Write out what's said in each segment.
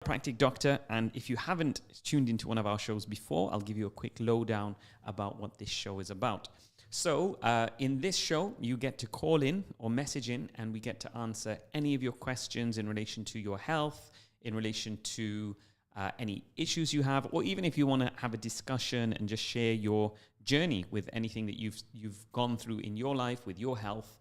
Chiropractic doctor, and if you haven't tuned into one of our shows before, I'll give you a quick lowdown about what this show is about. So in this show, you get to call in or message in, and we get to answer any of your questions in relation to your health, in relation to any issues you have, or even if you want to have a discussion and just share your journey with anything that you've gone through in your life with your health.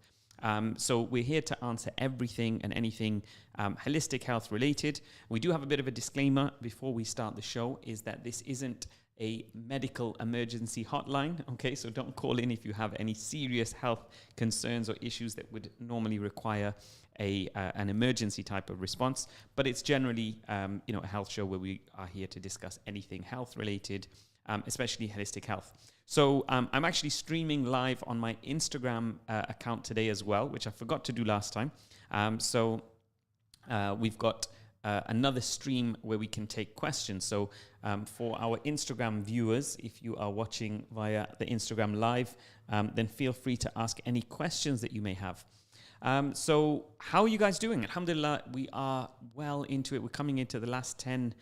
So we're here to answer everything and anything holistic health related. We do have a bit of a disclaimer before we start the show, is that this isn't a medical emergency hotline, okay? So don't call in if you have any serious health concerns or issues that would normally require an emergency type of response. But it's generally, a health show where we are here to discuss anything health related, especially holistic health. So I'm actually streaming live on my Instagram account today as well, which I forgot to do last time. So we've got another stream where we can take questions. So for our Instagram viewers, if you are watching via the Instagram live, then feel free to ask any questions that you may have. So how are you guys doing? Alhamdulillah, we are well into it. We're coming into the last 10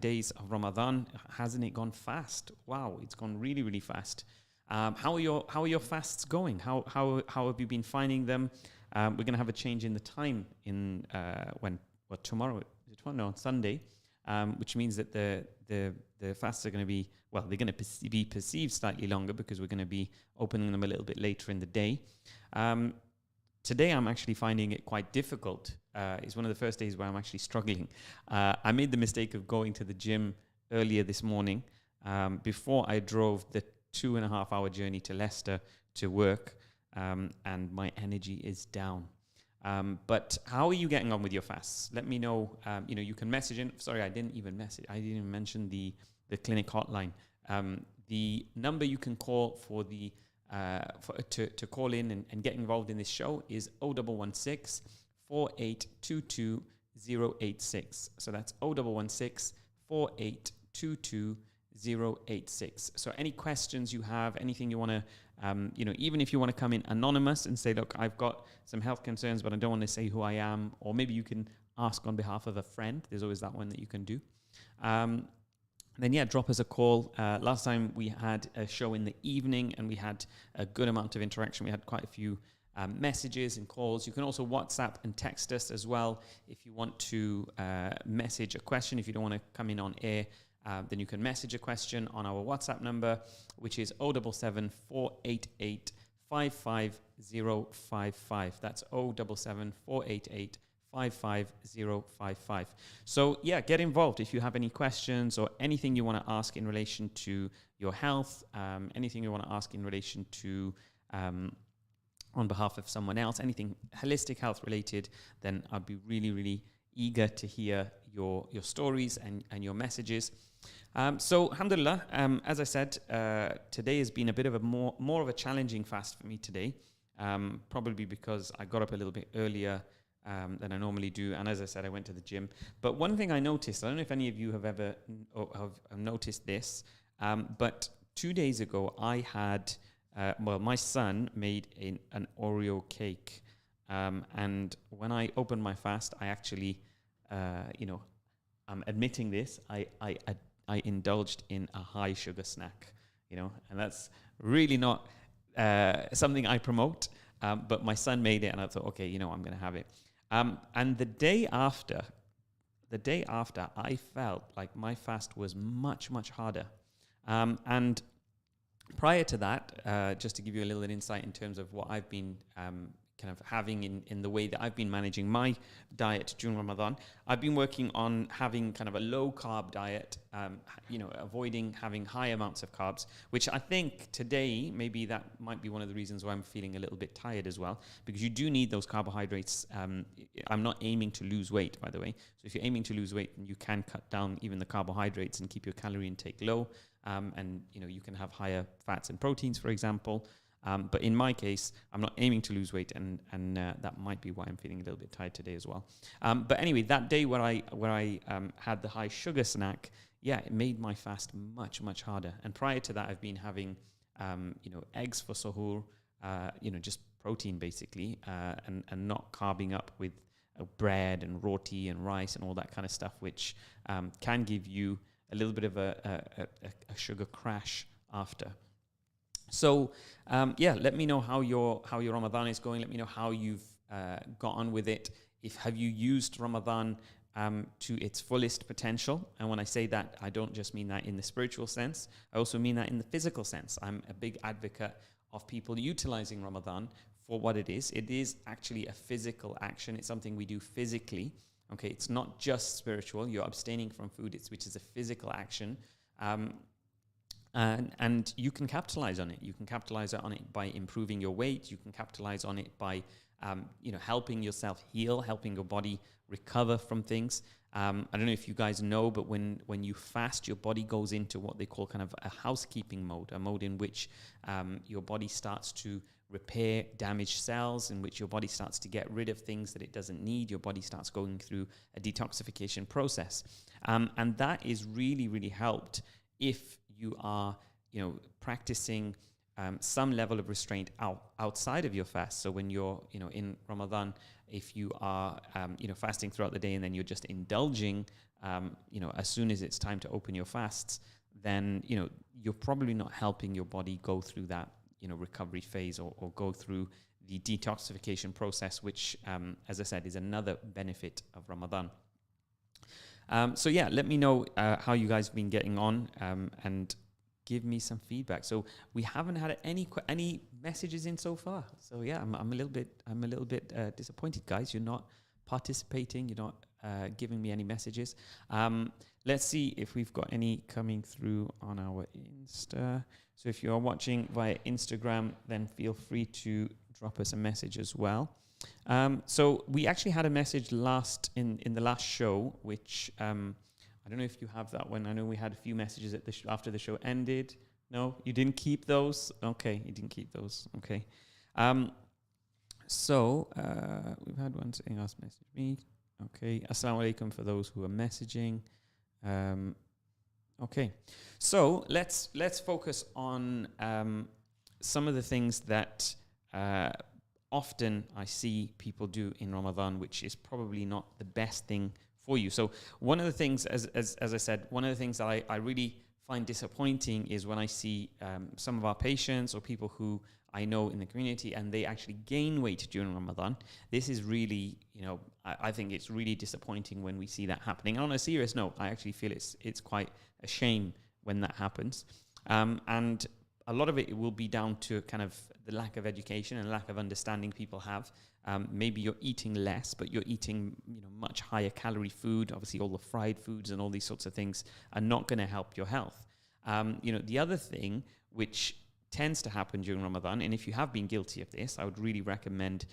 days of Ramadan. Hasn't it gone fast? Wow, it's gone really, really fast. How are your fasts going? How have you been finding them? We're going to have a change in the time in tomorrow? On Sunday, which means that the fasts are going to be, they're going to be perceived slightly longer because we're going to be opening them a little bit later in the day. Today, I'm actually finding it quite difficult. It's one of the first days where I'm actually struggling. I made the mistake of going to the gym earlier this morning before I drove the 2.5-hour journey to Leicester to work, and my energy is down. But how are you getting on with your fasts? Let me know. You can message in. Sorry, I didn't even mention the clinic hotline. The number you can call for the to call in and get involved in this show is 0116 4822 086. So that's 0116 4822 086. So any questions you have, anything you want to, even if you want to come in anonymous and say, look, I've got some health concerns, but I don't want to say who I am, or maybe you can ask on behalf of a friend. There's always that one that you can do. Then drop us a call. Last time we had a show in the evening and we had a good amount of interaction. We had quite a few messages and calls. You can also WhatsApp and text us as well if you want to message a question. If you don't want to come in on air, then you can message a question on our WhatsApp number, which is 077 488 55055. That's 077 488 55055. So get involved if you have any questions or anything you want to ask in relation to your health, anything you want to ask in relation to on behalf of someone else, anything holistic health related, then I'd be really, really eager to hear your stories and your messages. So alhamdulillah, as I said, today has been a bit of a more of a challenging fast for me today, probably because I got up a little bit earlier than I normally do. And as I said, I went to the gym. But one thing I noticed, I don't know if any of you have ever have noticed this, but 2 days ago, I had, my son made an Oreo cake. And when I opened my fast, I actually, I'm admitting this, I indulged in a high sugar snack, and that's really not something I promote. But my son made it and I thought, okay, I'm going to have it. And the day after, I felt like my fast was much, much harder. And prior to that, just to give you a little insight in terms of what I've been kind of having in the way that I've been managing my diet during Ramadan, I've been working on having kind of a low carb diet, avoiding having high amounts of carbs, which I think today, maybe that might be one of the reasons why I'm feeling a little bit tired as well, because you do need those carbohydrates. I'm not aiming to lose weight, by the way. So if you're aiming to lose weight, you can cut down even the carbohydrates and keep your calorie intake low. And you can have higher fats and proteins, for example. But in my case, I'm not aiming to lose weight, and that might be why I'm feeling a little bit tired today as well. But anyway, that day where I had the high sugar snack, it made my fast much, much harder. And prior to that, I've been having eggs for suhoor, just protein basically, and not carving up with bread and roti and rice and all that kind of stuff, which can give you a little bit of a sugar crash after. So let me know how your Ramadan is going. Let me know how you've got on with it. Have you used Ramadan to its fullest potential? And when I say that, I don't just mean that in the spiritual sense. I also mean that in the physical sense. I'm a big advocate of people utilizing Ramadan for what it is. It is actually a physical action. It's something we do physically. Okay, it's not just spiritual. You're abstaining from food, which is a physical action. And you can capitalize on it. You can capitalize on it by improving your weight. You can capitalize on it by helping yourself heal, helping your body recover from things. I don't know if you guys know, but when you fast, your body goes into what they call kind of a housekeeping mode, a mode in which your body starts to repair damaged cells, in which your body starts to get rid of things that it doesn't need. Your body starts going through a detoxification process. And that is really, really helped if you are, practicing some level of restraint outside of your fast. So when you're, in Ramadan, if you are, fasting throughout the day and then you're just indulging, as soon as it's time to open your fasts, then, you're probably not helping your body go through that, recovery phase or go through the detoxification process, which, as I said, is another benefit of Ramadan. Let me know how you guys have been getting on, and give me some feedback. So we haven't had any messages in so far. So yeah, I'm a little bit disappointed, guys. You're not participating. You're not giving me any messages. Let's see if we've got any coming through on our Insta. So if you are watching via Instagram, then feel free to drop us a message as well. So we actually had a message in the last show, which I don't know if you have that one. I know we had a few messages after the show ended. No, you didn't keep those? Okay, you didn't keep those. Okay. We've had one saying, "Ask message me." Okay. Assalamu alaikum for those who are messaging. Okay. So let's focus on some of the things that often I see people do in Ramadan, which is probably not the best thing for you. So one of the things, as I said, one of the things that I really find disappointing is when I see some of our patients or people who I know in the community and they actually gain weight during Ramadan. This is really, I think it's really disappointing when we see that happening. And on a serious note, I actually feel it's quite a shame when that happens. And a lot of it will be down to kind of the lack of education and lack of understanding people have. Maybe you're eating less, but you're eating, much higher calorie food. Obviously, all the fried foods and all these sorts of things are not going to help your health. The other thing which tends to happen during Ramadan, and if you have been guilty of this, I would really recommend,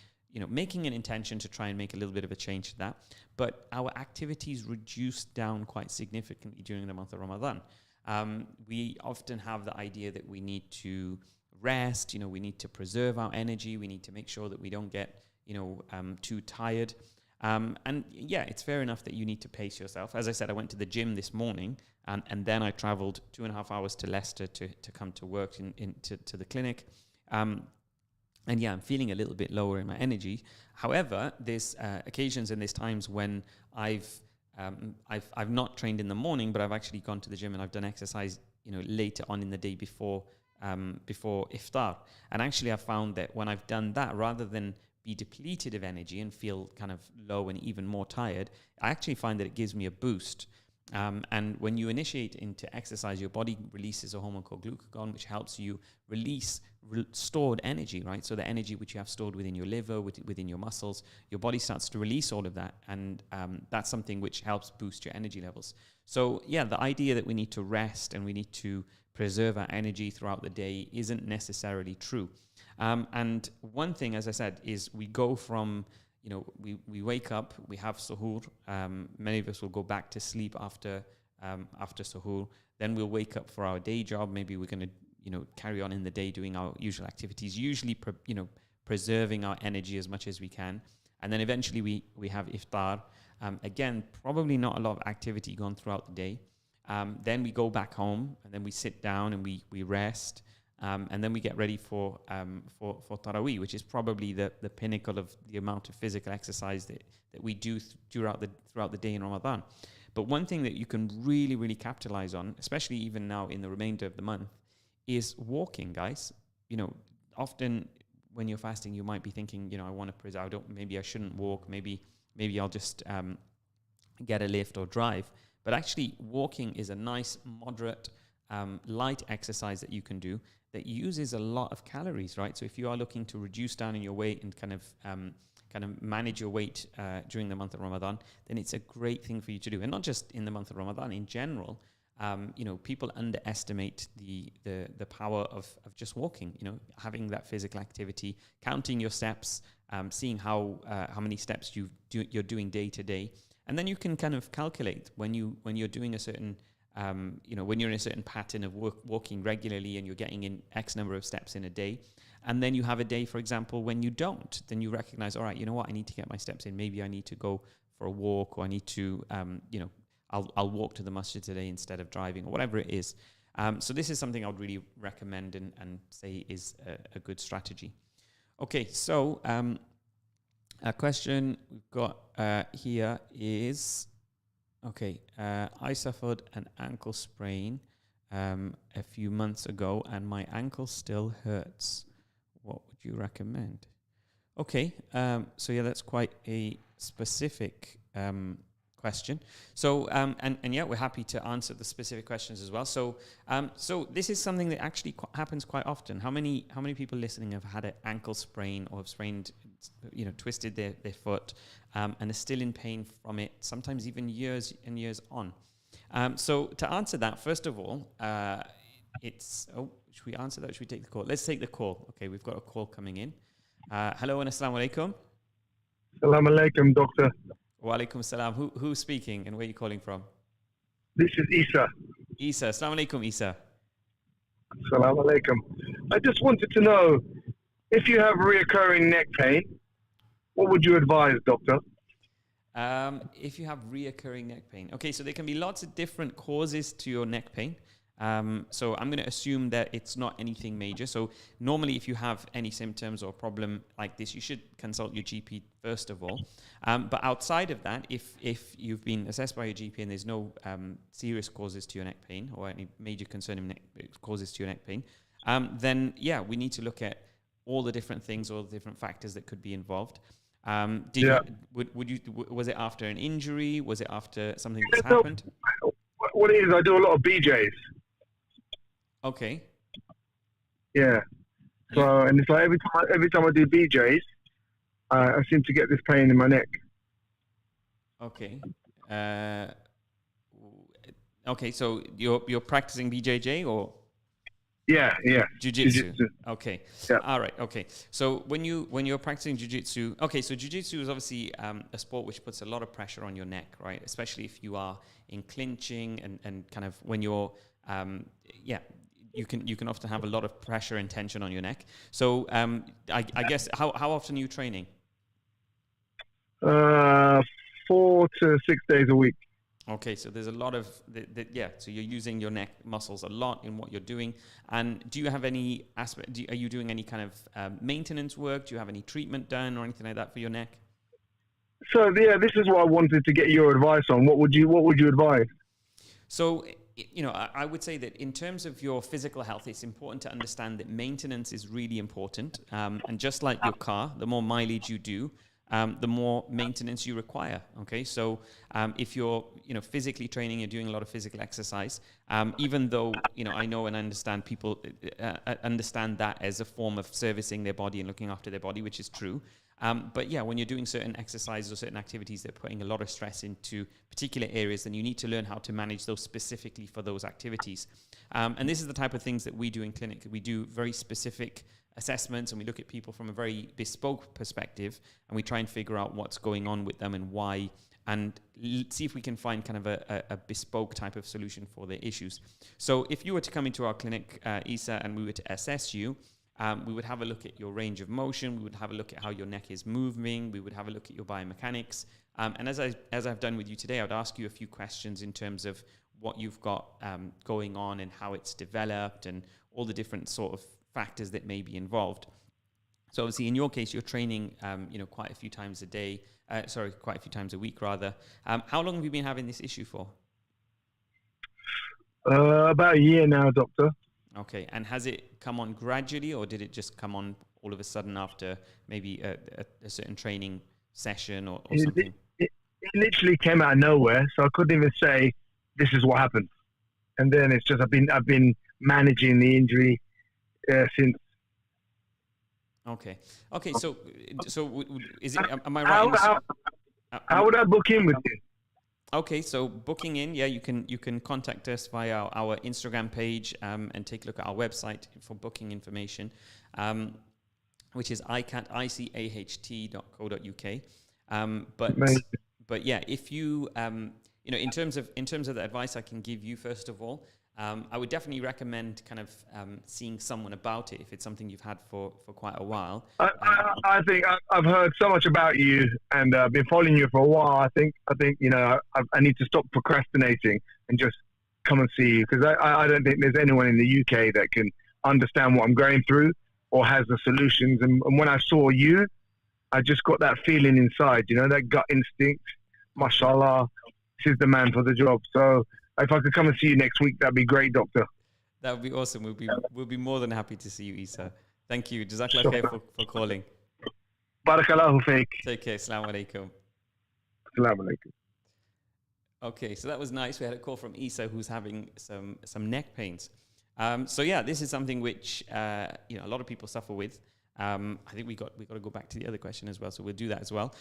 making an intention to try and make a little bit of a change to that. But our activities reduce down quite significantly during the month of Ramadan. We often have the idea that we need to rest, we need to preserve our energy, we need to make sure that we don't get, too tired. It's fair enough that you need to pace yourself. As I said, I went to the gym this morning, and then I traveled 2.5 hours to Leicester to come to work to the clinic. I'm feeling a little bit lower in my energy. However, there's occasions and there's times when I've not trained in the morning, but I've actually gone to the gym and I've done exercise, later on in the day before iftar. And actually, I've found that when I've done that, rather than be depleted of energy and feel kind of low and even more tired, I actually find that it gives me a boost. And when you initiate into exercise, your body releases a hormone called glucagon, which helps you release stored energy, right? So the energy which you have stored within your liver, within your muscles, your body starts to release all of that. And that's something which helps boost your energy levels. So the idea that we need to rest and we need to preserve our energy throughout the day isn't necessarily true. And one thing, as I said, is we go from, we wake up, we have suhoor. Many of us will go back to sleep after suhoor. Then we'll wake up for our day job. Maybe we're going to, carry on in the day doing our usual activities, usually, preserving our energy as much as we can. And then eventually we have iftar. Again, probably not a lot of activity gone throughout the day. Then we go back home and then we sit down and we rest. And then we get ready for Taraweeh, which is probably the pinnacle of the amount of physical exercise that we do throughout the day in Ramadan. But one thing that you can really, really capitalize on, especially even now in the remainder of the month, is walking, guys. Often when you're fasting, you might be thinking, I want to preserve. Maybe I shouldn't walk. Maybe I'll just get a lift or drive. But actually, walking is a nice, moderate, light exercise that you can do that uses a lot of calories, right? So if you are looking to reduce down in your weight and kind of manage your weight during the month of Ramadan, then it's a great thing for you to do. And not just in the month of Ramadan, in general. People underestimate the power of just walking, having that physical activity, counting your steps, seeing how many steps you're doing day to day. And then you can kind of calculate when you're doing a certain, when you're in a certain pattern of walking regularly and you're getting in X number of steps in a day. And then you have a day, for example, when you don't, then you recognize, all right, you know what, I need to get my steps in. Maybe I need to go for a walk, or I need to, I'll walk to the masjid today instead of driving, or whatever it is. So this is something I would really recommend and say is a good strategy. Okay, so a question we've got here is, I suffered an ankle sprain a few months ago and my ankle still hurts. What would you recommend? Okay, so yeah, that's quite a specific question. So, and yeah, we're happy to answer the specific questions as well. So, so this is something that actually happens quite often. How many people listening have had an ankle sprain or have sprained, twisted their foot, and are still in pain from it, sometimes even years and years on? So to answer that, first of all, should we answer that? Should we take the call? Let's take the call. Okay, we've got a call coming in. Hello and assalamu alaikum. Assalamu alaikum, doctor. Wa alaikum salam. Who's speaking and where are you calling from? This is Isa. Isa. Assalamu alaikum, Isa. Assalamu alaikum. I just wanted to know, if you have reoccurring neck pain, what would you advise, doctor? If you have reoccurring neck pain. Okay, so there can be lots of different causes to your neck pain. So I'm going to assume that it's not anything major. So normally if you have any symptoms or problem like this, you should consult your GP first of all. But outside of that, if you've been assessed by your GP and there's no serious causes to your neck pain or any major concerning causes to your neck pain, then yeah, we need to look at all the different things, all the different factors that could be involved. Was it after an injury? Was it after something that's happened? What it is, I do a lot of BJs. Okay. Yeah. So, and it's like every time I do BJs, I seem to get this pain in my neck. Okay. Okay. So you're practicing BJJ or? Yeah. Jiu-jitsu. Okay. Yeah. All right. Okay. So when you're practicing jiu-jitsu, okay. So jiu-jitsu is obviously a sport which puts a lot of pressure on your neck, right? Especially if you are in clinching and kind of when you're, you can often have a lot of pressure and tension on your neck. So I guess how often are you training? 4 to 6 days a week. Okay, so there's a lot of so you're using your neck muscles a lot in what you're doing. And do you have any aspect? Are you doing any kind of maintenance work? Do you have any treatment done or anything like that for your neck? So yeah, this is what I wanted to get your advice on. What would you advise? So I would say that in terms of your physical health, it's important to understand that maintenance is really important. And just like your car, the more mileage you do, the more maintenance you require. Okay, so if you're physically training, you're doing a lot of physical exercise. Even though I know and understand people understand that as a form of servicing their body and looking after their body, which is true. But yeah, when you're doing certain exercises or certain activities that are putting a lot of stress into particular areas, then you need to learn how to manage those specifically for those activities. And this is the type of things that we do in clinic. We do very specific assessments and we look at people from a very bespoke perspective and we try and figure out what's going on with them and why, and see if we can find kind of a bespoke type of solution for their issues. So if you were to come into our clinic, Isa, and we were to assess you, we would have a look at your range of motion. We would have a look at how your neck is moving. We would have a look at your biomechanics. And as I've done with you today, I would ask you a few questions in terms of what you've got going on and how it's developed and all the different sort of factors that may be involved. So obviously, in your case, you're training, quite a few times a day. Quite a few times a week, rather. How long have you been having this issue for? About a year now, doctor. Okay, and has it come on gradually, or did it just come on all of a sudden after maybe a certain training session or something? It literally came out of nowhere, so I couldn't even say this is what happened. And then it's just I've been managing the injury since. Okay. So is it? Am I right? How would I book in with you? Okay, so booking in, yeah, you can contact us via our Instagram page and take a look at our website for booking information, which is icaht.co.uk. But yeah, if you in terms of the advice I can give you, first of all, I would definitely recommend kind of seeing someone about it if it's something you've had for quite a while. I think I've heard so much about you and I've been following you for a while. I think I need to stop procrastinating and just come and see you, because I don't think there's anyone in the UK that can understand what I'm going through or has the solutions. And when I saw you, I just got that feeling inside, that gut instinct. Mashallah, this is the man for the job. So if I could come and see you next week, that'd be great, doctor. That would be awesome. We'll be more than happy to see you, Isa. Thank you. Jazakallah khair for calling. Barakallahu feik. Take care. Assalamu alaikum. Assalamu alaikum. Okay, so that was nice. We had a call from Isa, who's having some neck pains. So yeah, this is something which a lot of people suffer with. I think we got to go back to the other question as well, so we'll do that as well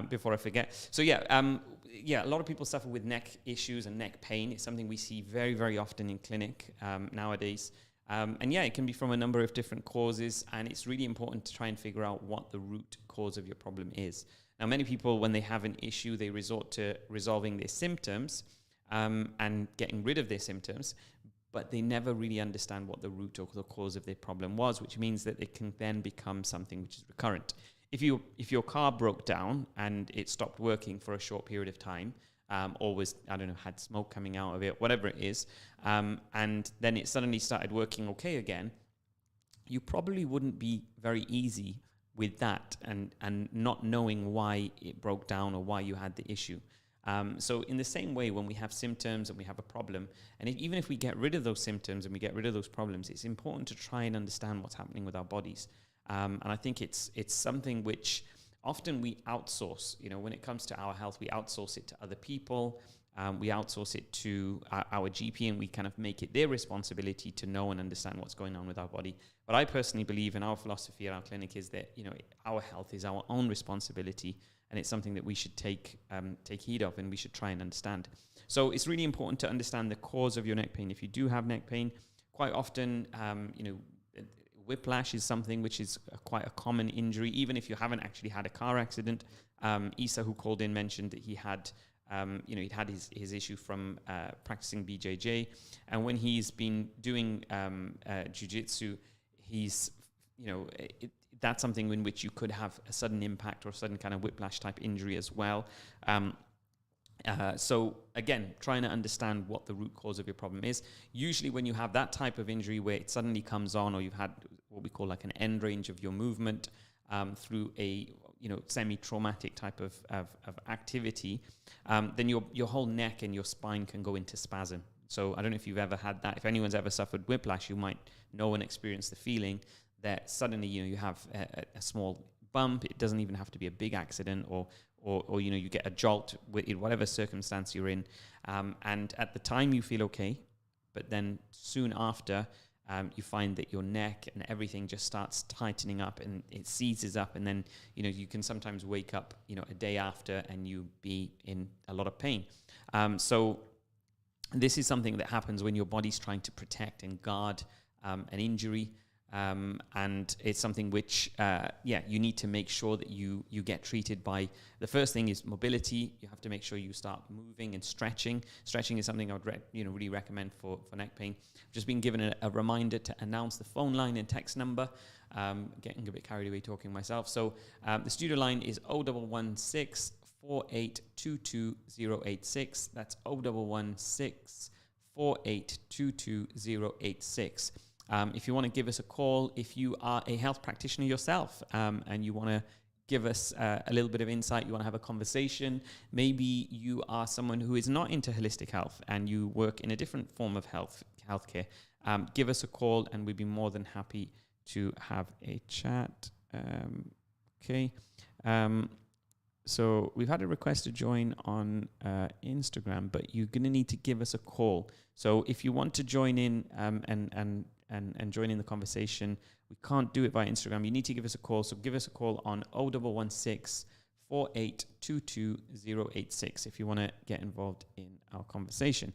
before I forget. So yeah, a lot of people suffer with neck issues and neck pain. It's something we see very, very often in clinic nowadays. And yeah, it can be from a number of different causes, and it's really important to try and figure out what the root cause of your problem is. Now, many people, when they have an issue, they resort to resolving their symptoms and getting rid of their symptoms, but they never really understand what the root or the cause of their problem was, which means that it can then become something which is recurrent. If your car broke down and it stopped working for a short period of time, or was, had smoke coming out of it, whatever it is, and then it suddenly started working okay again, you probably wouldn't be very easy with that and not knowing why it broke down or why you had the issue. So in the same way, when we have symptoms and we have a problem, and even if we get rid of those symptoms and we get rid of those problems, it's important to try and understand what's happening with our bodies. And I think it's something which often we outsource. When it comes to our health, we outsource it to other people. We outsource it to our GP, and we kind of make it their responsibility to know and understand what's going on with our body. But I personally believe, in our philosophy at our clinic, is that our health is our own responsibility, and it's something that we should take heed of, and we should try and understand. So it's really important to understand the cause of your neck pain. If you do have neck pain, quite often, whiplash is something which is quite a common injury, even if you haven't actually had a car accident. Isa, who called in, mentioned that he had, he'd had his issue from practicing BJJ, and when he's been doing jiu-jitsu, he's, that's something in which you could have a sudden impact or a sudden kind of whiplash type injury as well. So again, trying to understand what the root cause of your problem is. Usually when you have that type of injury where it suddenly comes on, or you've had what we call like an end range of your movement through a semi-traumatic type of activity, then your whole neck and your spine can go into spasm. So I don't know if you've ever had that. If anyone's ever suffered whiplash, you might know and experience the feeling that suddenly you have a small bump. It doesn't even have to be a big accident, or you get a jolt in whatever circumstance you're in, and at the time you feel okay, but then soon after you find that your neck and everything just starts tightening up and it seizes up, and then you can sometimes wake up a day after and you be in a lot of pain. So this is something that happens when your body's trying to protect and guard an injury. And it's something which, you need to make sure that you get treated by. The first thing is mobility. You have to make sure you start moving and stretching. Stretching is something I would really recommend for neck pain. I've just been given a reminder to announce the phone line and text number. Getting a bit carried away talking myself. So the studio line is 0116 4822 086. That's 0116 078-4822-086. If you want to give us a call, if you are a health practitioner yourself and you want to give us a little bit of insight, you want to have a conversation, maybe you are someone who is not into holistic health and you work in a different form of healthcare, give us a call and we'd be more than happy to have a chat. Okay. So we've had a request to join on Instagram, but you're going to need to give us a call. So if you want to join in and join in the conversation, we can't do it via Instagram. You need to give us a call. So give us a call on 0116 4822 if you want to get involved in our conversation.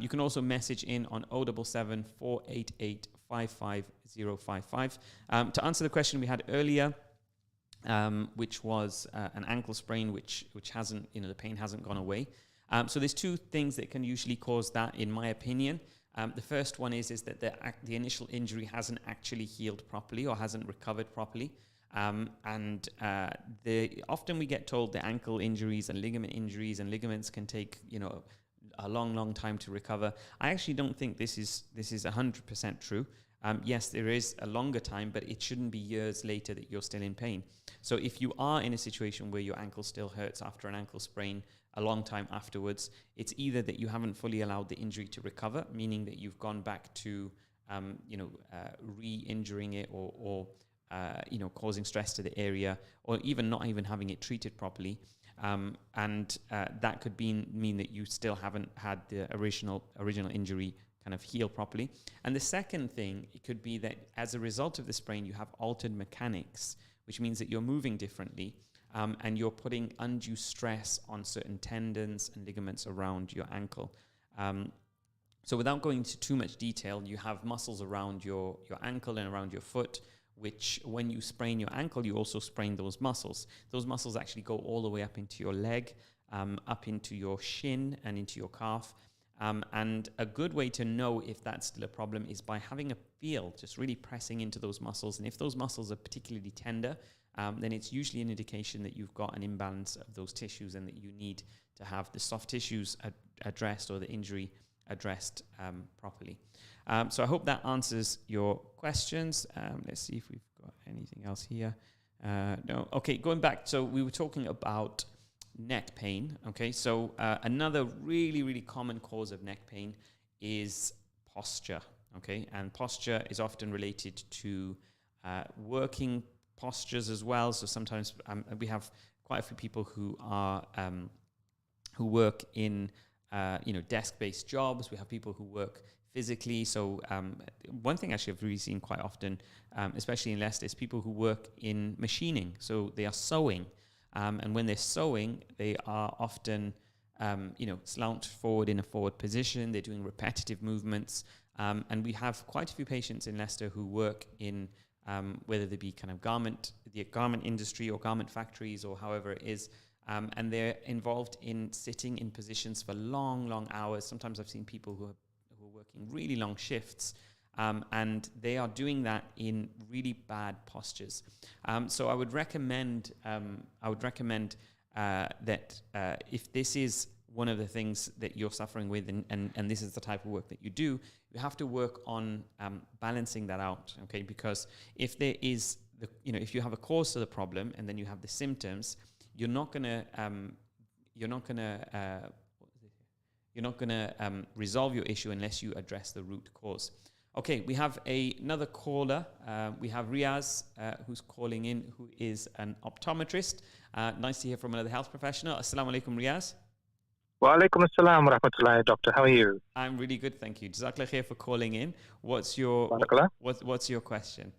You can also message in on 077 488 55055. To answer the question we had earlier, which was an ankle sprain, which hasn't, the pain hasn't gone away. So there's two things that can usually cause that, in my opinion. The first one is that the initial injury hasn't actually healed properly or hasn't recovered properly. Often we get told that ankle injuries and ligaments can take, a long time to recover. I actually don't think this is 100% true. Yes, there is a longer time, but it shouldn't be years later that you're still in pain. So if you are in a situation where your ankle still hurts after an ankle sprain a long time afterwards, it's either that you haven't fully allowed the injury to recover, meaning that you've gone back to, re-injuring it or causing stress to the area, or even not even having it treated properly. And that could mean that you still haven't had the original injury kind of heal properly. And the second thing, it could be that as a result of the sprain, you have altered mechanics, which means that you're moving differently, and you're putting undue stress on certain tendons and ligaments around your ankle. So without going into too much detail, you have muscles around your ankle and around your foot, which when you sprain your ankle, you also sprain those muscles. Those muscles actually go all the way up into your leg, up into your shin and into your calf. And a good way to know if that's still a problem is by having a feel, just really pressing into those muscles. And if those muscles are particularly tender, then it's usually an indication that you've got an imbalance of those tissues and that you need to have the soft tissues addressed or the injury addressed properly. So I hope that answers your questions. Let's see if we've got anything else here. No. Okay, going back. So we were talking about neck pain. Okay, so another really, really common cause of neck pain is posture. Okay, and posture is often related to working postures as well. So sometimes we have quite a few people who are who work in desk-based jobs. We have people who work physically. So one thing actually I've really seen quite often, especially in Leicester, is people who work in machining. So they are sewing. And when they're sewing, they are often, slouched forward in a forward position. They're doing repetitive movements. And we have quite a few patients in Leicester who work in, whether they be kind of the garment industry or garment factories or however it is. And they're involved in sitting in positions for long, long hours. Sometimes I've seen people who are working really long shifts. And they are doing that in really bad postures. So I would recommend that if this is one of the things that you're suffering with, and this is the type of work that you do, you have to work on balancing that out. Okay, because if there is if you have a cause to the problem and then you have the symptoms, you're not gonna resolve your issue unless you address the root cause. Okay, we have another caller. We have Riaz, who's calling in, who is an optometrist. Nice to hear from another health professional. Assalamu alaikum, Riaz. Wa alaikum assalam wa rahmatullahi, doctor. How are you? I'm really good, thank you. Jazakallah khair for calling in. What's your question?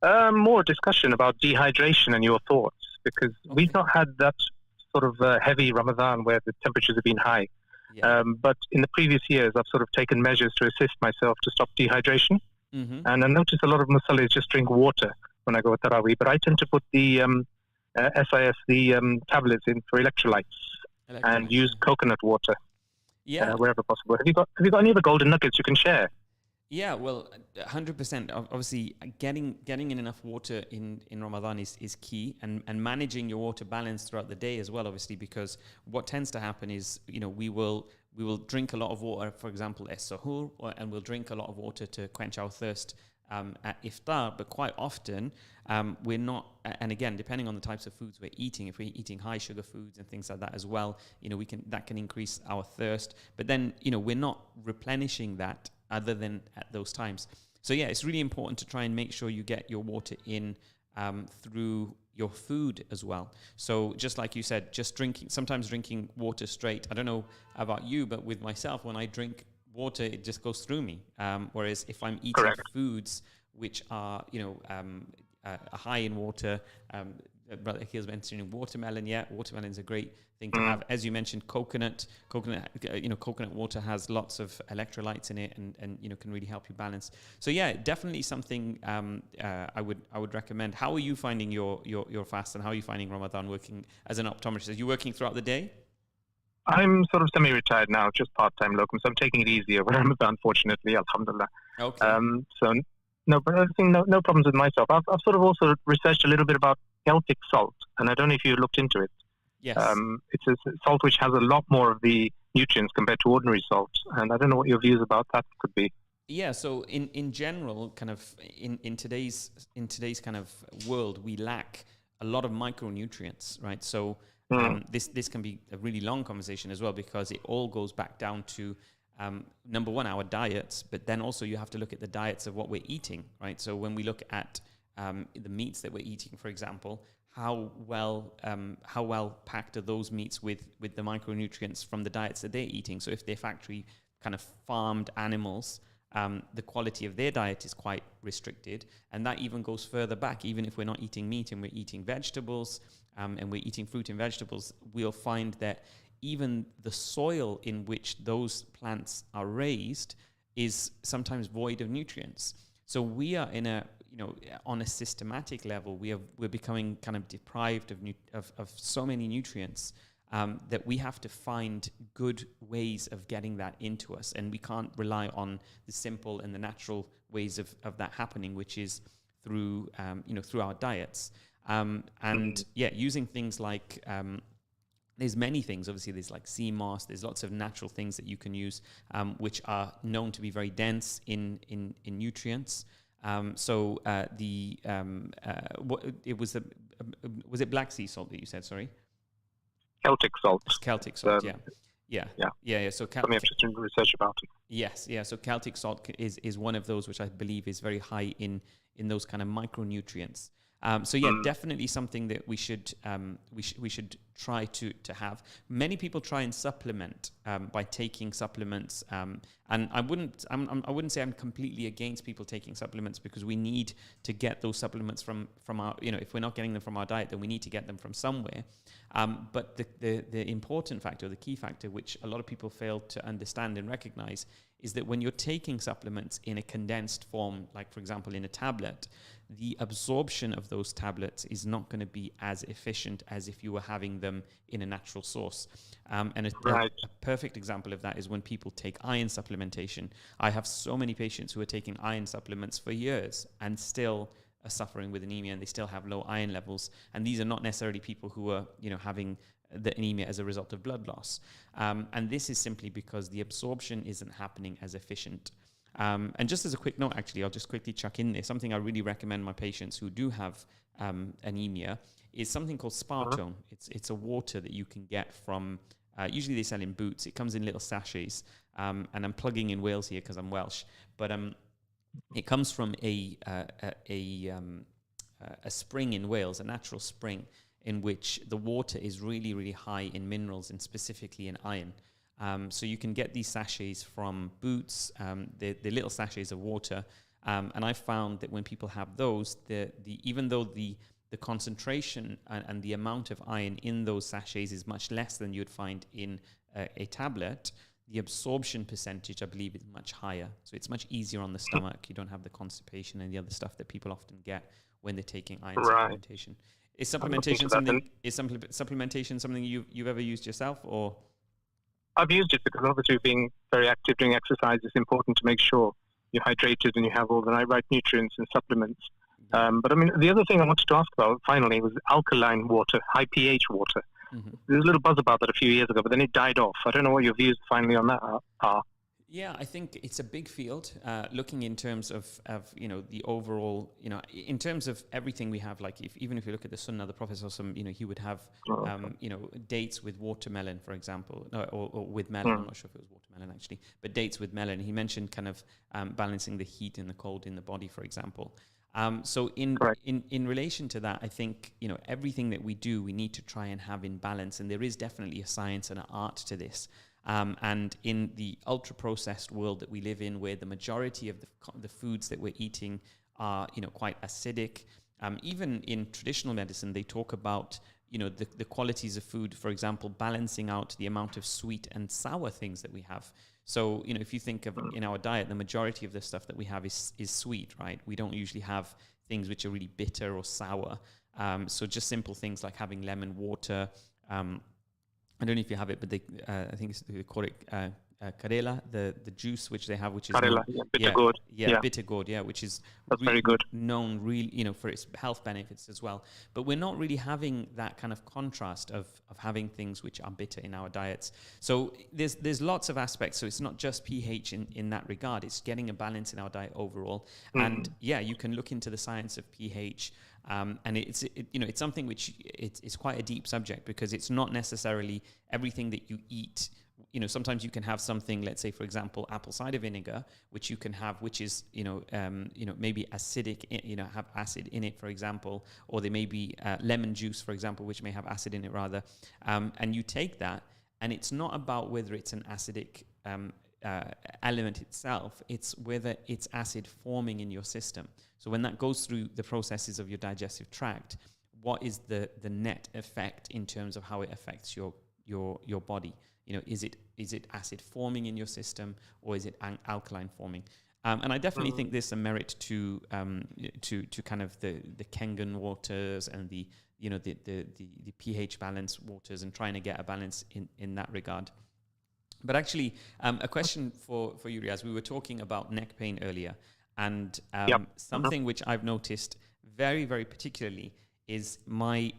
More discussion about dehydration and your thoughts, because we've not had that sort of heavy Ramadan where the temperatures have been high. Yeah. But in the previous years, I've sort of taken measures to assist myself to stop dehydration. Mm-hmm. And I notice a lot of musallis just drink water when I go to Taraweeh, but I tend to put the tablets in for electrolytes and use coconut water wherever possible. Have you got any other golden nuggets you can share? Yeah, well, 100%. Obviously, getting in enough water in Ramadan is key, and managing your water balance throughout the day as well. Obviously, because what tends to happen is, we will drink a lot of water, for example, as sahur, and we'll drink a lot of water to quench our thirst at iftar. But quite often, we're not. And again, depending on the types of foods we're eating, if we're eating high sugar foods and things like that as well, that can increase our thirst. But then, we're not replenishing that other than at those times. So yeah, it's really important to try and make sure you get your water in through your food as well. So just like you said, sometimes drinking water straight. I don't know about you, but with myself, when I drink water, it just goes through me. Whereas if I'm eating Correct. foods which are, high in water, Brother Akhil's mentioning watermelon. Yeah, watermelon is a great thing to have. As you mentioned, coconut water has lots of electrolytes in it, and can really help you balance. So yeah, definitely something I would recommend. How are you finding your fast, and how are you finding Ramadan working as an optometrist? Are you working throughout the day? I'm sort of semi-retired now, just part-time locum, so I'm taking it easy over Ramadan, fortunately, alhamdulillah. Okay. So no, but I think no problems with myself. I've sort of also researched a little bit about Celtic salt, and I don't know if you looked into it. Yes. It's a salt which has a lot more of the nutrients compared to ordinary salt, and I don't know what your views about that could be. Yeah, so in general, kind of in today's kind of world, we lack a lot of micronutrients, right? So this can be a really long conversation as well, because it all goes back down to number one, our diets, but then also you have to look at the diets of what we're eating, right? So when we look at the meats that we're eating, for example, how well packed are those meats with the micronutrients from the diets that they're eating? So if they're factory kind of farmed animals, the quality of their diet is quite restricted, and that even goes further back. Even if we're not eating meat and we're eating vegetables, and we're eating fruit and vegetables, we'll find that even the soil in which those plants are raised is sometimes void of nutrients. So we are on a systematic level, we're becoming kind of deprived of so many nutrients that we have to find good ways of getting that into us, and we can't rely on the simple and the natural ways of that happening, which is through through our diets, and using things like there's many things. Obviously, there's like sea moss. There's lots of natural things that you can use, which are known to be very dense in nutrients. Was it black sea salt that you said? Sorry. Celtic salt. Celtic salt. Yeah. So something I've just done research about it. Yes. Yeah. So Celtic salt is one of those which I believe is very high in those kind of micronutrients. Definitely something that we should try to have. Many people try and supplement by taking supplements, and I wouldn't say I'm completely against people taking supplements, because we need to get those supplements from our, if we're not getting them from our diet, then we need to get them from somewhere. But the important factor, the key factor, which a lot of people fail to understand and recognize, is that when you're taking supplements in a condensed form, like for example in a tablet, the absorption of those tablets is not going to be as efficient as if you were having them in a natural source. And a perfect example of that is when people take iron supplementation. I have so many patients who are taking iron supplements for years and still are suffering with anemia, and they still have low iron levels. And these are not necessarily people who are, having the anemia as a result of blood loss. And this is simply because the absorption isn't happening as efficient. And just as a quick note, actually, I'll just quickly chuck in there. Something I really recommend my patients who do have anemia is something called Spartone. It's a water that you can get from, usually they sell in Boots. It comes in little sachets. And I'm plugging in Wales here because I'm Welsh. But it comes from a spring in Wales, a natural spring, in which the water is really, really high in minerals and specifically in iron. So you can get these sachets from Boots, the little sachets of water. And I found that when people have those, even though the concentration and the amount of iron in those sachets is much less than you'd find in a tablet, the absorption percentage, I believe, is much higher. So it's much easier on the stomach. You don't have the constipation and the other stuff that people often get when they're taking iron supplementation. Is supplementation something you've ever used yourself, or? I've used it because obviously being very active doing exercise is important to make sure you're hydrated and you have all the right nutrients and supplements. But I mean, the other thing I wanted to ask about finally was alkaline water, high pH water. There was a little buzz about that a few years ago, but then it died off. I don't know what your views finally on that are. Yeah, I think it's a big field. Looking in terms of the overall, in terms of everything we have, like even if you look at the Sunnah, the Prophet he would have dates with watermelon, for example, or with melon. I'm not sure if it was watermelon actually, but dates with melon. He mentioned kind of balancing the heat and the cold in the body, for example. So in relation to that, I think everything that we do, we need to try and have in balance, and there is definitely a science and an art to this. And in the ultra-processed world that we live in, where the majority of the foods that we're eating are, quite acidic, even in traditional medicine, they talk about, the qualities of food, for example, balancing out the amount of sweet and sour things that we have. So, if you think of in our diet, the majority of the stuff that we have is sweet, right? We don't usually have things which are really bitter or sour. So just simple things like having lemon water. I don't know if you have it, but I think they call it karela, the juice which they have, which is karela, bitter gourd. Bitter gourd, which is very good. Known really, for its health benefits as well. But we're not really having that kind of contrast of having things which are bitter in our diets. So there's lots of aspects. So it's not just pH in that regard. It's getting a balance in our diet overall. And you can look into the science of pH. And it's something which it's quite a deep subject, because it's not necessarily everything that you eat. Sometimes you can have something, let's say, for example, apple cider vinegar, which you can have, which is, maybe acidic, have acid in it, for example, or there may be lemon juice, for example, which may have acid in it rather. And you take that, and it's not about whether it's an acidic element itself, it's whether it's acid forming in your system. So when that goes through the processes of your digestive tract, what is the net effect in terms of how it affects your body? Is it acid forming in your system, or is it alkaline forming? And I definitely think there's some merit to kind of the Kangen waters and the pH balance waters, and trying to get a balance in that regard. But actually, a question for you, Riaz. We were talking about neck pain earlier, and something which I've noticed very, very particularly is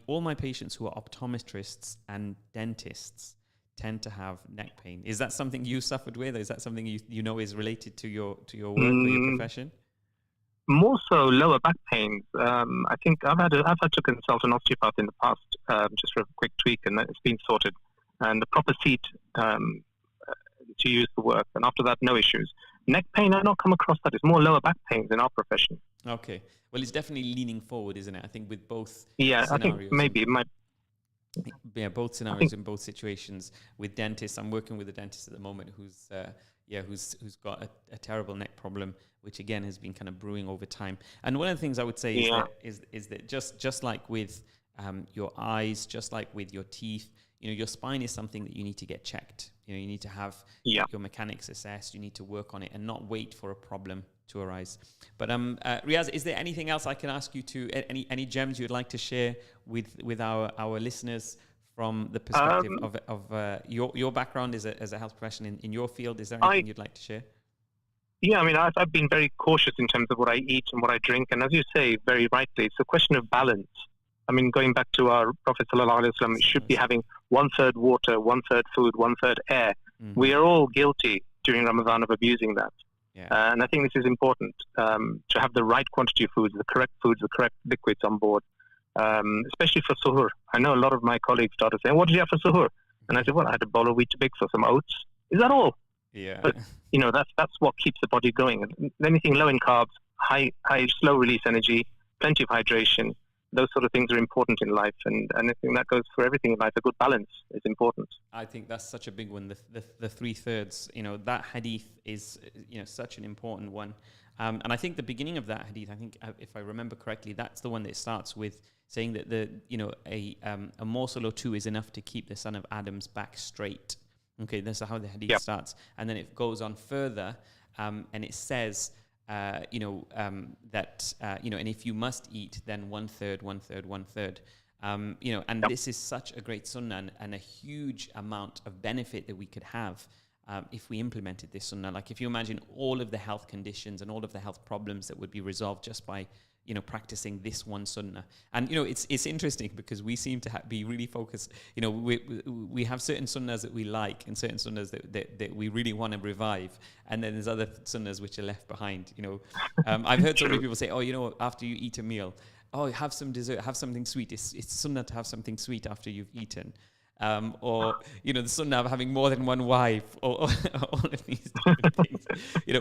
all my patients who are optometrists and dentists tend to have neck pain. Is that something you suffered with? Or is that something is related to your work or your profession? More so lower back pains. I think I've had to consult an osteopath in the past just for a quick tweak, and it's been sorted. And the proper seat to use for work, and after that, no issues. Neck pain, I've not come across that. It's more lower back pains in our profession. Okay. Well, it's definitely leaning forward, isn't it? I think with both scenarios. I think maybe it might. Yeah, both scenarios in both situations. With dentists, I'm working with a dentist at the moment who's got a terrible neck problem, which again has been kind of brewing over time. And one of the things I would say is that just like with your eyes, just like with your teeth, your spine is something that you need to get checked. You need to have your mechanics assessed. You need to work on it and not wait for a problem to arise. But Riaz, is there anything else I can ask you to, any gems you'd like to share with our listeners from the perspective of your background as a health professional in your field? Is there anything you'd like to share? Yeah, I mean, I've been very cautious in terms of what I eat and what I drink. And as you say, very rightly, it's a question of balance. I mean, going back to our Prophet ﷺ, it should be having 1/3 water, 1/3 food, 1/3 air. Mm-hmm. We are all guilty during Ramadan of abusing that. Yeah. And I think this is important, to have the right quantity of foods, the correct liquids on board, especially for suhoor. I know a lot of my colleagues started saying, what did you have for suhoor? And I said, well, I had a bowl of Weetabix or some oats. Is that all? Yeah. But, that's what keeps the body going. Anything low in carbs, high slow release energy, plenty of hydration, those sort of things are important in life, and I think that goes for everything in life. A good balance is important. I think that's such a big one. The 3/3. That hadith is such an important one, and I think the beginning of that hadith, I think if I remember correctly, that's the one that starts with saying that a morsel or two is enough to keep the son of Adam's back straight. Okay, that's how the hadith starts, and then it goes on further, and it says. That and if you must eat, then 1/3, 1/3, 1/3. And this is such a great sunnah and a huge amount of benefit that we could have if we implemented this sunnah. Like if you imagine all of the health conditions and all of the health problems that would be resolved just by practicing this one sunnah. And it's interesting because we seem to be really focused. We have certain sunnahs that we like and certain sunnahs that we really want to revive, and then there's other sunnahs which are left behind. I've heard so many people say, after you eat a meal, have some dessert, have something sweet. It's sunnah to have something sweet after you've eaten. Or the sunnah of having more than one wife, or all of these different things.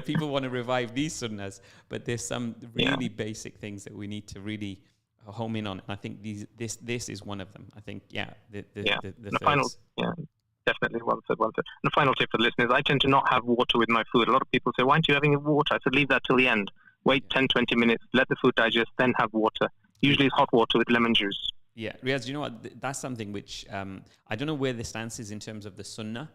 People want to revive these sunnahs, but there's some really basic things that we need to really home in on. And I think this is one of them. I think the final, definitely one third. And the final tip for the listeners: I tend to not have water with my food. A lot of people say, "Why aren't you having water?" I said, "Leave that till the end. Wait 10-20 minutes, let the food digest, then have water. Usually, it's hot water with lemon juice." Yeah, Riaz, you know what? That's something which I don't know where the stance is in terms of the sunnah,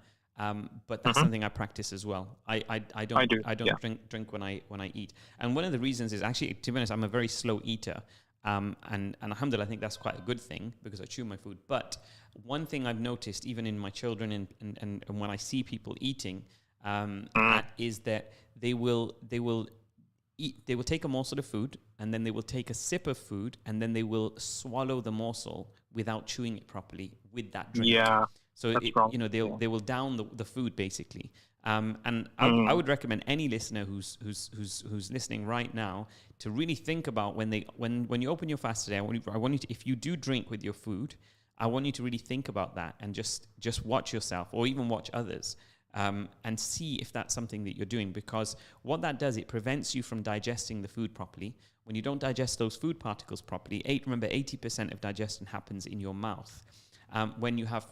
but that's something I practice as well. I don't drink when I eat, and one of the reasons is actually, to be honest, I'm a very slow eater, and alhamdulillah, I think that's quite a good thing because I chew my food. But one thing I've noticed, even in my children and when I see people eating, is that they will take a morsel of food and then they will take a sip of food and then they will swallow the morsel without chewing it properly with that drink. Yeah. So they will down the food basically. And I would recommend any listener who's listening right now to really think about when you open your fast today. I want you to, if you do drink with your food, I want you to really think about that and just watch yourself or even watch others. And see if that's something that you're doing, because what that does, it prevents you from digesting the food properly. When you don't digest those food particles properly, remember 80% of digestion happens in your mouth. When you have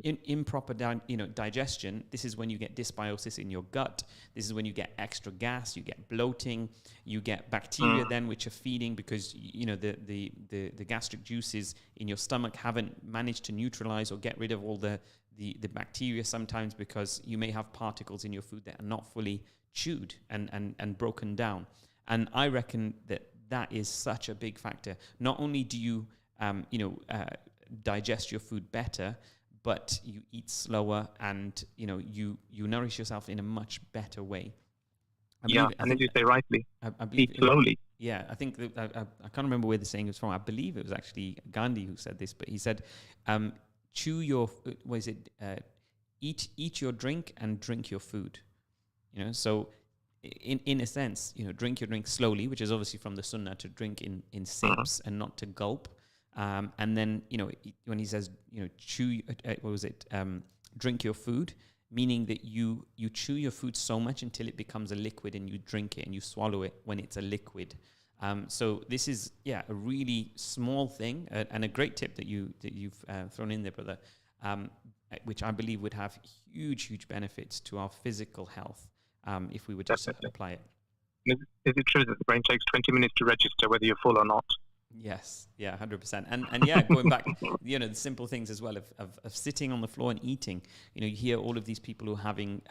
improper digestion, this is when you get dysbiosis in your gut. This is when you get extra gas, you get bloating, you get bacteria then which are feeding because the gastric juices in your stomach haven't managed to neutralize or get rid of all the bacteria sometimes, because you may have particles in your food that are not fully chewed and broken down. And I reckon that is such a big factor. Not only do you digest your food better, but you eat slower and you nourish yourself in a much better way. And as you say rightly, eat slowly. Yeah, I think I can't remember where the saying was from. I believe it was actually Gandhi who said this, but he said, chew your, eat your drink and drink your food. So in a sense, drink your drink slowly, which is obviously from the sunnah to drink in sips and not to gulp. And then, when he says, chew, drink your food, meaning that you chew your food so much until it becomes a liquid and you drink it and you swallow it when it's a liquid. So this is, a really small thing and a great tip that you've thrown in there, brother, which I believe would have huge benefits to our physical health if we would just apply it. Is it true that the brain takes 20 minutes to register whether you're full or not? Yes, 100%. And going back, the simple things as well of sitting on the floor and eating. You hear all of these people who are having,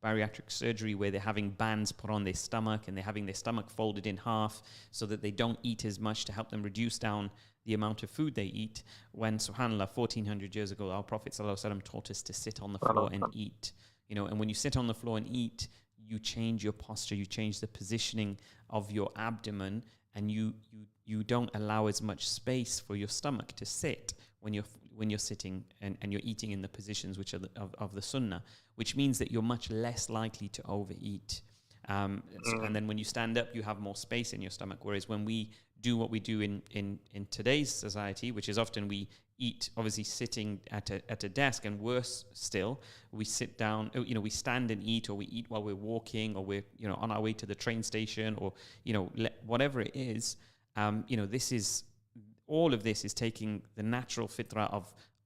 bariatric surgery where they're having bands put on their stomach and they're having their stomach folded in half so that they don't eat as much to help them reduce down the amount of food they eat. When, subhanAllah, 1400 years ago, our Prophet ﷺ taught us to sit on the floor and eat. And when you sit on the floor and eat, you change your posture, you change the positioning of your abdomen, and you don't allow as much space for your stomach to sit when you're sitting and you're eating in the positions which are of the sunnah, which means that you're much less likely to overeat. And then when you stand up, you have more space in your stomach. Whereas when we do what we do in today's society, which is often we eat obviously sitting at a desk, and worse still, we sit down, we stand and eat, or we eat while we're walking, or we're on our way to the train station, or whatever it is. All of this is taking the natural fitrah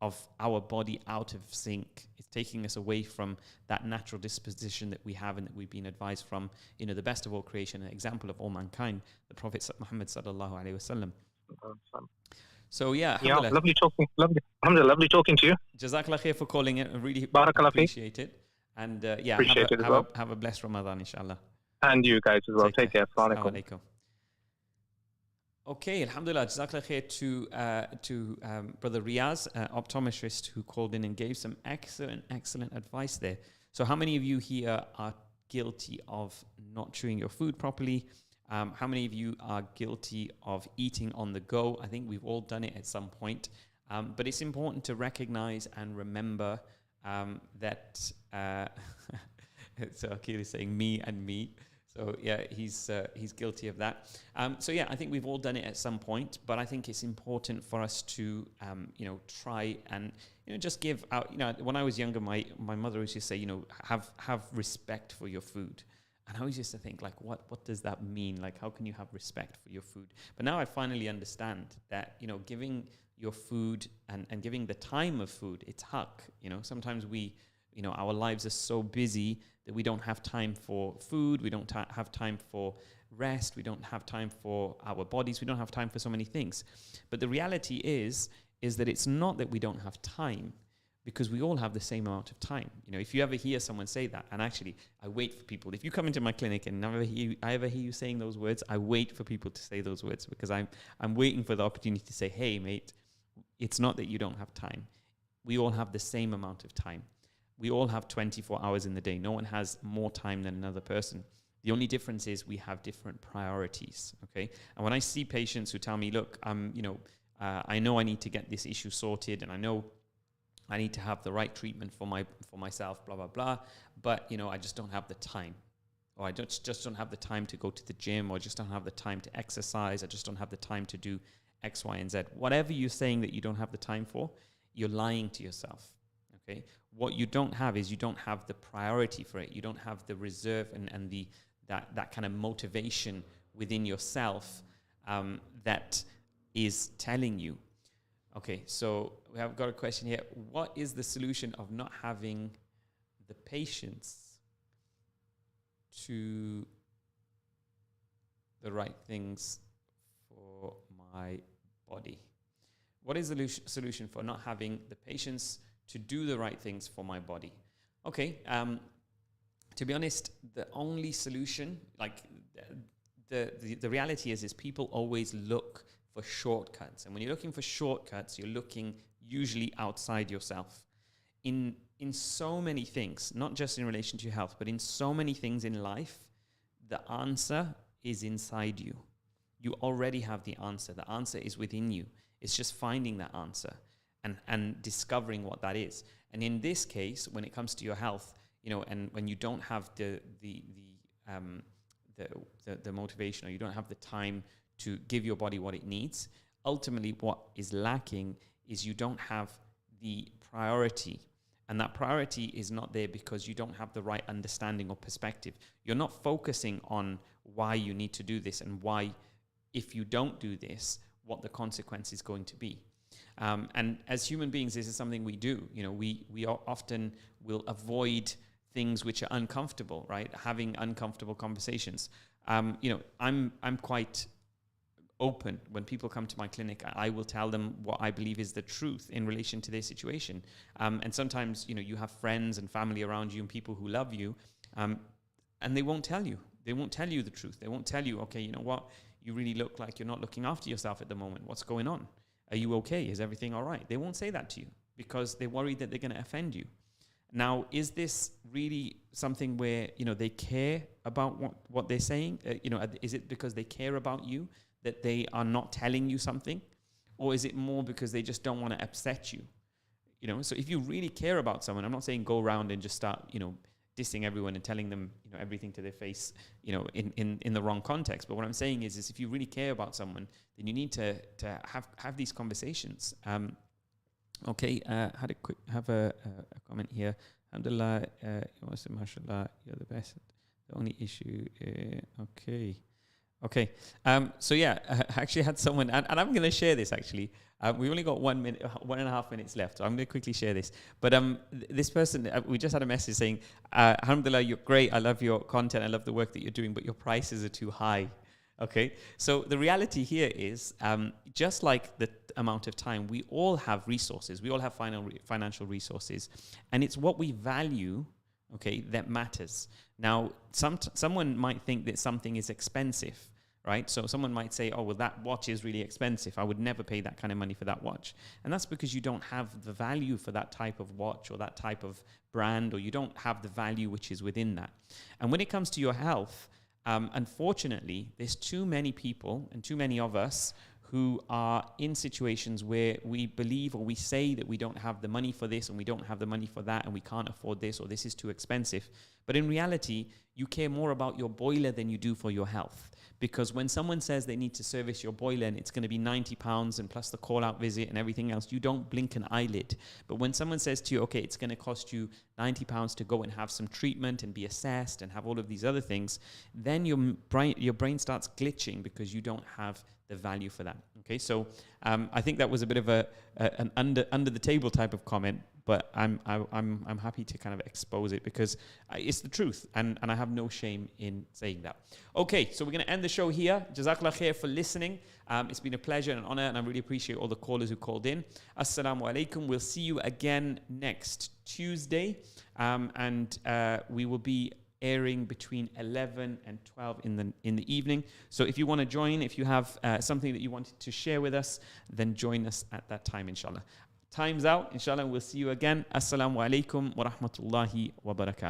of our body out of sync. It's taking us away from that natural disposition that we have and that we've been advised from, the best of all creation, an example of all mankind, the Prophet Muhammad sallallahu alaihi wasallam. So lovely talking to you. Jazakallah khair for calling it. I really appreciate it. And have a blessed Ramadan, inshallah. And you guys as well. Take care. Assalamu alaikum. Okay, alhamdulillah, jazakallah khair to Brother Riaz, optometrist, who called in and gave some excellent advice there. So how many of you here are guilty of not chewing your food properly? How many of you are guilty of eating on the go? I think we've all done it at some point. But it's important to recognize and remember that... so Akil is saying me and me. So yeah, he's guilty of that. So yeah, I think we've all done it at some point, but I think it's important for us to, try and, just give out, when I was younger, my mother used to say, have respect for your food. And I always used to think, like, what does that mean? Like, how can you have respect for your food? But now I finally understand that, giving your food and giving the time of food, it's haq. Sometimes our lives are so busy that we don't have time for food, we don't have time for rest, we don't have time for our bodies, we don't have time for so many things. But the reality is that it's not that we don't have time, because we all have the same amount of time. If you ever hear someone say that, and actually I wait for people, if you come into my clinic and I ever hear you saying those words, I wait for people to say those words, because I'm waiting for the opportunity to say, hey mate, it's not that you don't have time. We all have the same amount of time. We all have 24 hours in the day. No one has more time than another person. The only difference is we have different priorities, okay? And when I see patients who tell me, look, I know I need to get this issue sorted, and I know I need to have the right treatment for myself, blah, blah, blah, but, I just don't have the time. Or I just don't have the time to go to the gym, or just don't have the time to exercise. I just don't have the time to do X, Y, and Z. Whatever you're saying that you don't have the time for, you're lying to yourself. Okay. What you don't have is you don't have the priority for it. You don't have the reserve and that kind of motivation within yourself that is telling you. Okay, so we have got a question here. What is the solution of not having the patience to the right things for my body? What is the solution for not having the patience to do the right things for my body? Okay, to be honest, the only solution, like the reality is people always look for shortcuts. And when you're looking for shortcuts, you're looking usually outside yourself. In so many things, not just in relation to your health, but in so many things in life, the answer is inside you. You already have the answer. The answer is within you. It's just finding that answer and discovering what that is. And in this case, when it comes to your health, and when you don't have the motivation, or you don't have the time to give your body what it needs, ultimately what is lacking is you don't have the priority. And that priority is not there because you don't have the right understanding or perspective. You're not focusing on why you need to do this and why, if you don't do this, what the consequence is going to be. And as human beings, this is something we do. We often will avoid things which are uncomfortable, right? Having uncomfortable conversations. I'm quite open. When people come to my clinic, I will tell them what I believe is the truth in relation to their situation. And sometimes, you have friends and family around you and people who love you, and they won't tell you. They won't tell you the truth. They won't tell you, okay, you know what? You really look like you're not looking after yourself at the moment. What's going on? Are you okay? Is everything all right? They won't say that to you because they're worried that they're going to offend you. Now, is this really something where, they care about what they're saying? Is it because they care about you that they are not telling you something? Or is it more because they just don't want to upset you? So if you really care about someone, I'm not saying go around and just start, dissing everyone and telling them, everything to their face, in the wrong context. But what I'm saying is if you really care about someone, then you need to have these conversations. Okay, have a comment here. Alhamdulillah, mashallah, you're the best. The only issue, okay. So yeah, I actually had someone, and I'm going to share this actually. We only got 1.5 minutes left, so I'm going to quickly share this. But this person, we just had a message saying, Alhamdulillah, you're great. I love your content. I love the work that you're doing, but your prices are too high. Okay, so the reality here is, just like the amount of time, we all have resources. We all have financial resources, and it's what we value, okay, that matters. Now, someone might think that something is expensive, right? So someone might say, oh, well, that watch is really expensive. I would never pay that kind of money for that watch. And that's because you don't have the value for that type of watch or that type of brand, or you don't have the value which is within that. And when it comes to your health, unfortunately, there's too many people and too many of us who are in situations where we believe or we say that we don't have the money for this and we don't have the money for that and we can't afford this or this is too expensive. But in reality, you care more about your boiler than you do for your health. Because when someone says they need to service your boiler and it's going to be £90 and plus the call-out visit and everything else, you don't blink an eyelid. But when someone says to you, okay, it's going to cost you £90 to go and have some treatment and be assessed and have all of these other things, then your brain starts glitching because you don't have the value for that. Okay, so I think that was a bit of an under the table type of comment, but I'm happy to kind of expose it because it's the truth, and I have no shame in saying that. Okay, so we're going to end the show here. Jazakallah khair for listening. It's been a pleasure and an honor, and I really appreciate all the callers who called in. Assalamu alaikum. We'll see you again next Tuesday, and we will be airing between 11 and 12 in the evening. So if you want to join, if you have something that you wanted to share with us, then join us at that time, inshallah. Time's out, inshallah. We'll see you again. Assalamu alaikum wa rahmatullahi wa barakatuh.